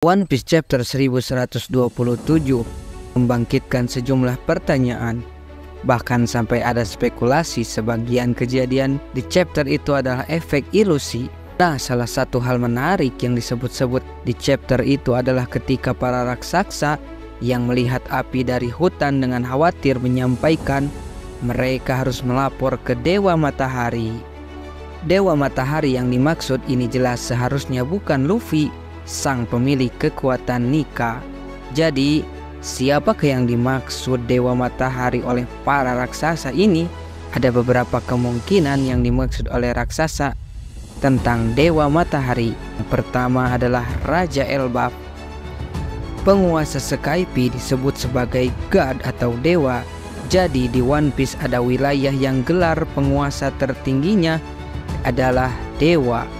One Piece Chapter 1127 membangkitkan sejumlah pertanyaan. Bahkan sampai ada spekulasi sebagian kejadian di chapter itu adalah efek ilusi. Nah, salah satu hal menarik yang disebut-sebut di chapter itu adalah ketika para raksasa yang melihat api dari hutan dengan khawatir menyampaikan mereka harus melapor ke Dewa Matahari. Dewa Matahari yang dimaksud ini jelas seharusnya bukan Luffy, sang pemilik kekuatan Nika. Jadi, siapakah yang dimaksud Dewa Matahari oleh para raksasa ini? Ada beberapa kemungkinan yang dimaksud oleh raksasa tentang Dewa Matahari. Yang pertama adalah Raja Elbaf. Penguasa Skype disebut sebagai God atau Dewa. Jadi di One Piece ada wilayah yang gelar penguasa tertingginya adalah Dewa.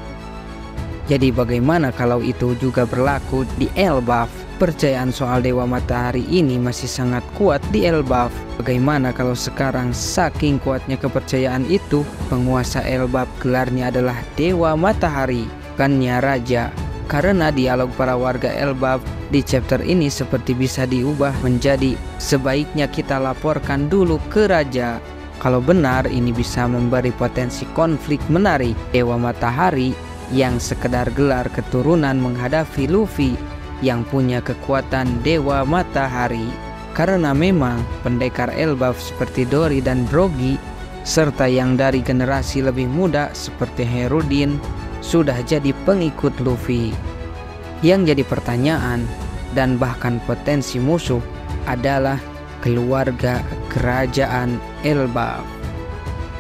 Jadi bagaimana kalau itu juga berlaku di Elbaf? Percayaan soal Dewa Matahari ini masih sangat kuat di Elbaf. Bagaimana kalau sekarang saking kuatnya kepercayaan itu, penguasa Elbaf gelarnya adalah Dewa Matahari, bukannya Raja. Karena dialog para warga Elbaf di chapter ini seperti bisa diubah menjadi sebaiknya kita laporkan dulu ke Raja. Kalau benar, ini bisa memberi potensi konflik menarik. Dewa Matahari yang sekedar gelar keturunan menghadapi Luffy yang punya kekuatan Dewa Matahari. Karena memang pendekar Elbaf seperti Dory dan Brogy serta yang dari generasi lebih muda seperti Herudin sudah jadi pengikut Luffy. Yang jadi pertanyaan dan bahkan potensi musuh adalah keluarga kerajaan Elbaf.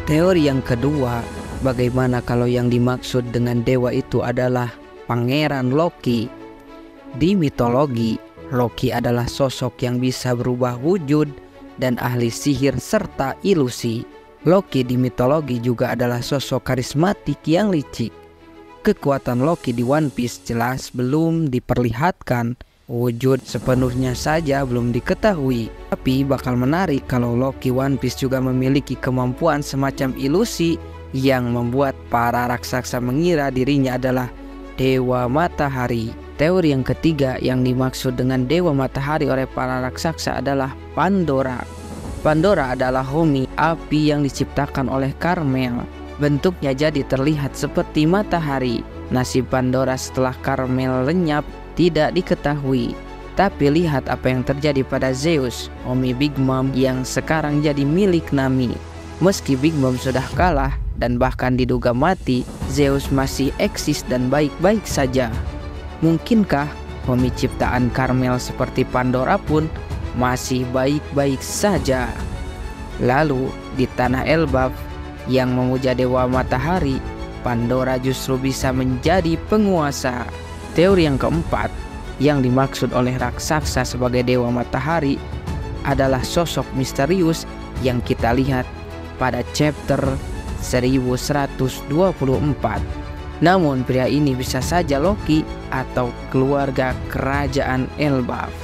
Teori yang kedua, bagaimana kalau yang dimaksud dengan dewa itu adalah Pangeran Loki? Di mitologi, Loki adalah sosok yang bisa berubah wujud dan ahli sihir serta ilusi. Loki di mitologi juga adalah sosok karismatik yang licik. Kekuatan Loki di One Piece jelas belum diperlihatkan. Wujud sepenuhnya saja belum diketahui. Tapi bakal menarik kalau Loki One Piece juga memiliki kemampuan semacam ilusi yang membuat para raksasa mengira dirinya adalah Dewa Matahari. Teori yang ketiga yang dimaksud dengan Dewa Matahari oleh para raksasa adalah Pandora. Pandora adalah homi api yang diciptakan oleh Carmel. Bentuknya jadi terlihat seperti matahari. Nasib Pandora setelah Carmel lenyap tidak diketahui. Tapi lihat apa yang terjadi pada Zeus, homi Big Mom yang sekarang jadi milik Nami. Meski Big Mom sudah kalah dan bahkan diduga mati, Zeus masih eksis dan baik-baik saja. Mungkinkah homi ciptaan Carmel seperti Pandora pun masih baik-baik saja? Lalu di tanah Elbaf yang memuja Dewa Matahari, Pandora justru bisa menjadi penguasa. Teori yang keempat yang dimaksud oleh raksasa sebagai Dewa Matahari adalah sosok misterius yang kita lihat pada chapter 1124. Namun pria ini bisa saja Loki atau keluarga kerajaan Elbaf.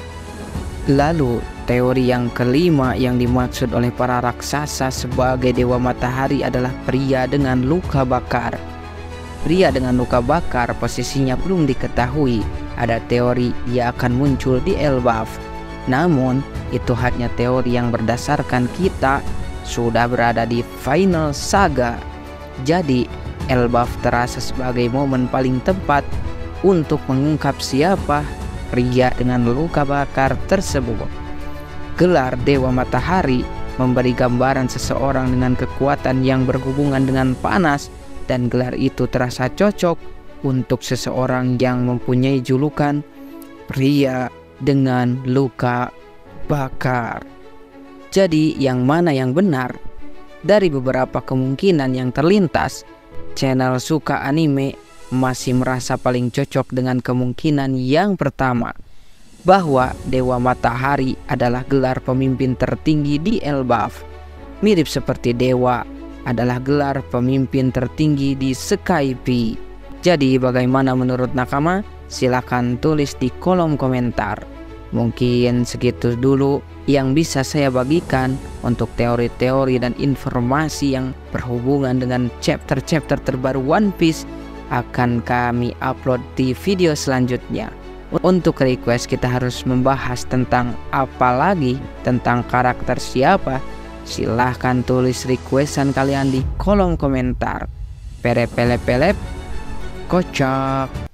Lalu teori yang kelima yang dimaksud oleh para raksasa sebagai Dewa Matahari adalah pria dengan luka bakar. Pria dengan luka bakar posisinya belum diketahui. Ada teori ia akan muncul di Elbaf. Namun itu hanya teori yang berdasarkan kita sudah berada di final saga. Jadi Elbaf terasa sebagai momen paling tepat untuk mengungkap siapa pria dengan luka bakar tersebut. Gelar Dewa Matahari memberi gambaran seseorang dengan kekuatan yang berhubungan dengan panas, dan gelar itu terasa cocok untuk seseorang yang mempunyai julukan pria dengan luka bakar. Jadi yang mana yang benar? Dari beberapa kemungkinan yang terlintas, channel Suka Anime masih merasa paling cocok dengan kemungkinan yang pertama, bahwa Dewa Matahari adalah gelar pemimpin tertinggi di Elbaf. Mirip seperti Dewa adalah gelar pemimpin tertinggi di Skype. Jadi bagaimana menurut nakama? Silahkan tulis di kolom komentar. Mungkin segitu dulu yang bisa saya bagikan untuk teori-teori dan informasi yang berhubungan dengan chapter-chapter terbaru One Piece. Akan kami upload di video selanjutnya. Untuk request kita harus membahas tentang apa lagi, tentang karakter siapa. Silahkan tulis requestan kalian di kolom komentar. Pelep kocak.